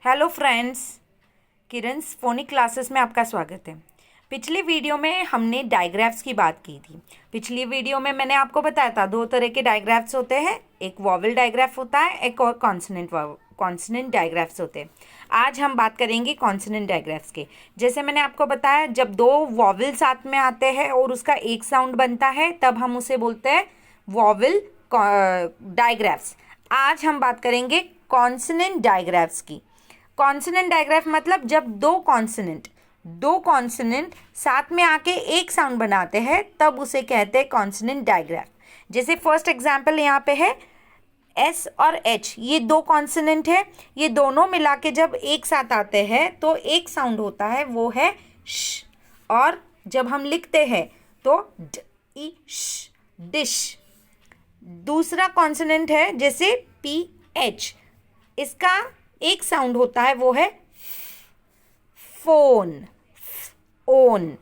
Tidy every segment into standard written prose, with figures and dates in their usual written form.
Hello friends, किरण's phonic classes में आपका स्वागत है। पिछली वीडियो में हमने डायग्राफ्स की बात की थी। पिछली वीडियो में मैंने आपको बताया था दो तरह के डायग्राफ्स होते हैं, एक वॉवल डायग्राफ होता है, एक और कॉन्सोनेंट डायग्राफ्स होते हैं। आज हम बात करेंगे कॉन्सोनेंट डायग्राफ्स के। जैसे मैंने आपको बताया, जब दो वॉवल साथ में आते हैं और उसका एक साउंड बनता है तब हम उसे बोलते हैं वॉवल डायग्राफ्स। आज हम बात करेंगे कॉन्सोनेंट डायग्राफ्स की। कॉन्सोनेंट डायग्राफ मतलब जब दो कॉन्सोनेंट साथ में आके एक साउंड बनाते हैं तब उसे कहते हैं कॉन्सोनेंट डायग्राफ। जैसे फर्स्ट एग्जांपल यहाँ पे है एस और एच, ये दो कॉन्सोनेंट है, ये दोनों मिला के जब एक साथ आते हैं तो एक साउंड होता है, वो है श। और जब हम लिखते हैं तो ड ई श, डिश। दूसरा कॉन्सोनेंट है जैसे पी एच, इसका एक साउंड होता है, वो है फोन, ओन।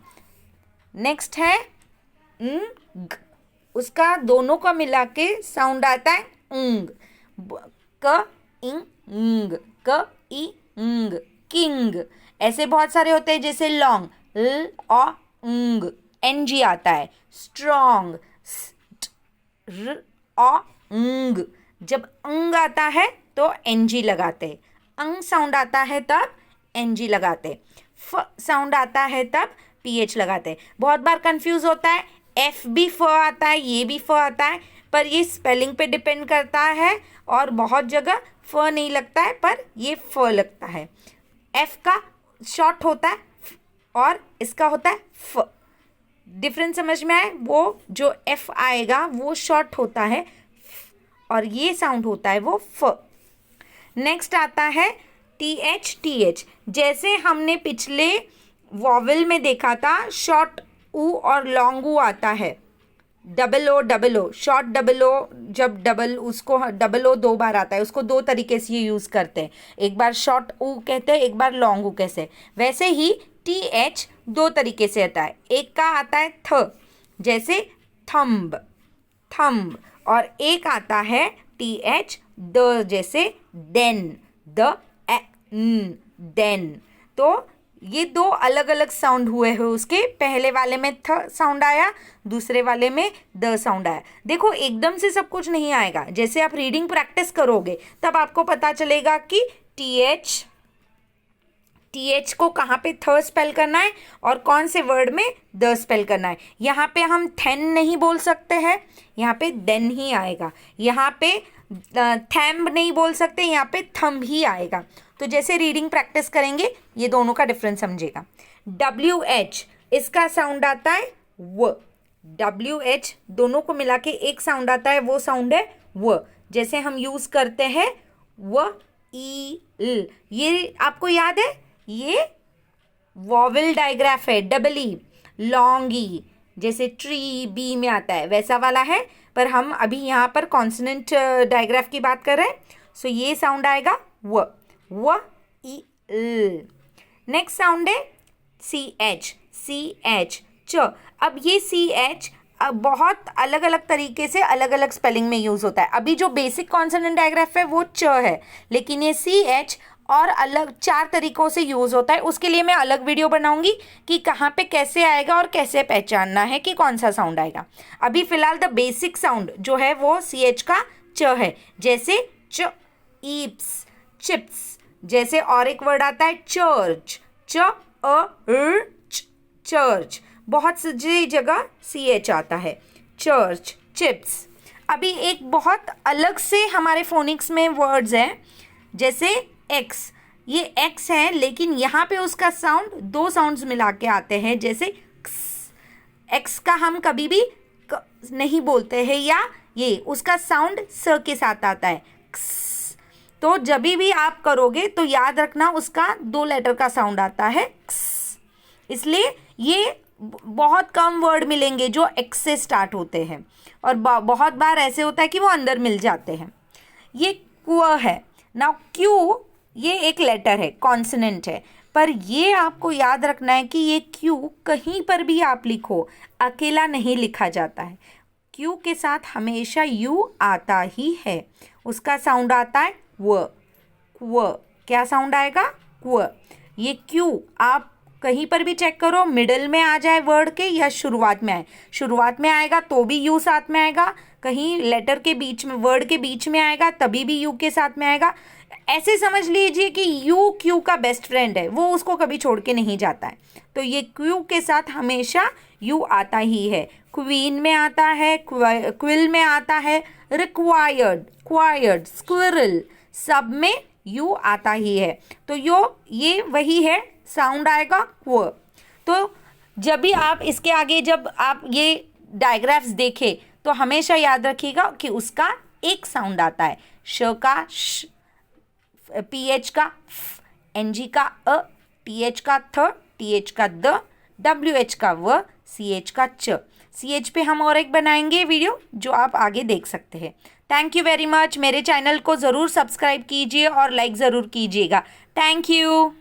नेक्स्ट है ग, उसका दोनों का मिला के साउंड आता है ंग, क इंग, क ई इंग, किंग। ऐसे बहुत सारे होते हैं, जैसे लॉन्ग ल और ंग, एन जी आता है। स्ट्रॉन्ग र और ंग, जब अंग आता है तो एन जी लगाते हैं। अंग साउंड आता है तब एन जी लगाते हैं। फ साउंड आता है तब पी एच लगाते हैं। बहुत बार कंफ्यूज होता है, एफ भी फ आता है, ये भी फ आता है, पर ये स्पेलिंग पे डिपेंड करता है और बहुत जगह फ नहीं लगता है पर ये फ लगता है। एफ का शॉर्ट होता है और इसका होता है फ। डिफरेंस समझ में आए? वो जो एफ आएगा वो शॉर्ट होता है और ये साउंड होता है वो फ। नेक्स्ट आता है टी एच। जैसे हमने पिछले वॉवल में देखा था, शॉर्ट ऊ और लॉन्ग ऊ आता है। Double O, short double O, जब डबल ओ दो बार आता है, उसको दो तरीके से ये यूज़ करते हैं। एक बार शॉर्ट ऊ कहते हैं, एक बार लॉन्ग ऊ कहते हैं। वैसे ही टी एच दो तरीके से आता है। एक का आता है थ, जैसे थंब, और एक आता है टी एच द, जैसे देन, देन। तो ये दो अलग अलग साउंड हुए हैं उसके। पहले वाले में थ साउंड आया, दूसरे वाले में द साउंड आया। देखो, एकदम से सब कुछ नहीं आएगा। जैसे आप रीडिंग प्रैक्टिस करोगे तब आपको पता चलेगा कि टी एच को कहाँ पे थ स्पेल करना है और कौन से वर्ड में द स्पेल करना है। यहाँ पे हम थेन नहीं बोल सकते हैं, यहाँ पे देन ही आएगा। यहाँ पे थैम्ब नहीं बोल सकते, यहाँ पे थंब ही आएगा। तो जैसे रीडिंग प्रैक्टिस करेंगे ये दोनों का डिफरेंस समझेगा। डब्ल्यू एच, इसका साउंड आता है व। डब्ल्यू एच दोनों को मिला के एक साउंड आता है, वो साउंड है व। जैसे हम यूज करते हैं व ई ल, ये आपको याद है, ये वॉवल डायग्राफ है। डबल ई, लॉन्ग ई, जैसे ट्री बी में आता है वैसा वाला है, पर हम अभी यहाँ पर कॉन्सोनेंट डायग्राफ की बात कर रहे हैं। सो ये साउंड आएगा व ई ल। नेक्स्ट साउंड है सी एच च। अब ये सी एच बहुत अलग अलग तरीके से अलग अलग स्पेलिंग में यूज होता है। अभी जो बेसिक कॉन्सोनेंट डायग्राफ है वो च है, लेकिन ये सी एच और अलग 4 तरीकों से यूज होता है। उसके लिए मैं अलग वीडियो बनाऊंगी कि कहाँ पे कैसे आएगा और कैसे पहचानना है कि कौन सा साउंड आएगा। अभी फिलहाल द बेसिक साउंड जो है वो सी एच का च है, जैसे च ईप्स, चिप्स। जैसे और एक वर्ड आता है चर्च, चर्च। बहुत सी जगह सी एच आता है, चर्च, चिप्स। अभी एक बहुत अलग से हमारे फोनिक्स में वर्ड्स हैं, जैसे एक्स। ये एक्स है, लेकिन यहाँ पे उसका साउंड दो साउंड्स मिला के आते हैं, जैसे एक्स का हम कभी भी नहीं बोलते हैं, या ये उसका साउंड स के साथ आता है। तो जब भी आप करोगे तो याद रखना उसका 2 लेटर का साउंड आता है क्स। इसलिए ये बहुत कम वर्ड मिलेंगे जो एक्स से स्टार्ट होते हैं, और बहुत बार ऐसे होता है कि वो अंदर मिल जाते हैं। ये क्व है। नाउ क्यू, ये एक लेटर है, कॉन्सोनेंट है, पर ये आपको याद रखना है कि ये क्यू कहीं पर भी आप लिखो अकेला नहीं लिखा जाता है। क्यू के साथ हमेशा यू आता ही है। उसका साउंड आता है व, क्या साउंड आएगा? क्व। ये क्यू आप कहीं पर भी चेक करो, मिडल में आ जाए वर्ड के या शुरुआत में आए। शुरुआत में आएगा तो भी यू साथ में आएगा, कहीं लेटर के बीच में, वर्ड के बीच में आएगा तभी भी यू के साथ में आएगा। ऐसे समझ लीजिए कि यू क्यू का बेस्ट फ्रेंड है, वो उसको कभी छोड़ के नहीं जाता है। तो ये क्यू के साथ हमेशा यू आता ही है। क्वीन में आता है, क्विल में आता है, रिक्वायर्ड, क्वायर्ड, स्क्विरल, सब में यू आता ही है। तो ये वही है, साउंड आएगा क्व। तो जब भी आप इसके आगे जब आप ये डायग्राफ्स देखें तो हमेशा याद रखिएगा कि उसका एक साउंड आता है। श का श, पीएच का फ, एनजी का अ, टीएच का थ, टीएच का द, डब्ल्यूएच का व, सीएच का च। सीएच पे हम और एक बनाएंगे वीडियो जो आप आगे देख सकते हैं। Thank you very much. मेरे चैनल को ज़रूर सब्सक्राइब कीजिए और लाइक ज़रूर कीजिएगा। Thank you.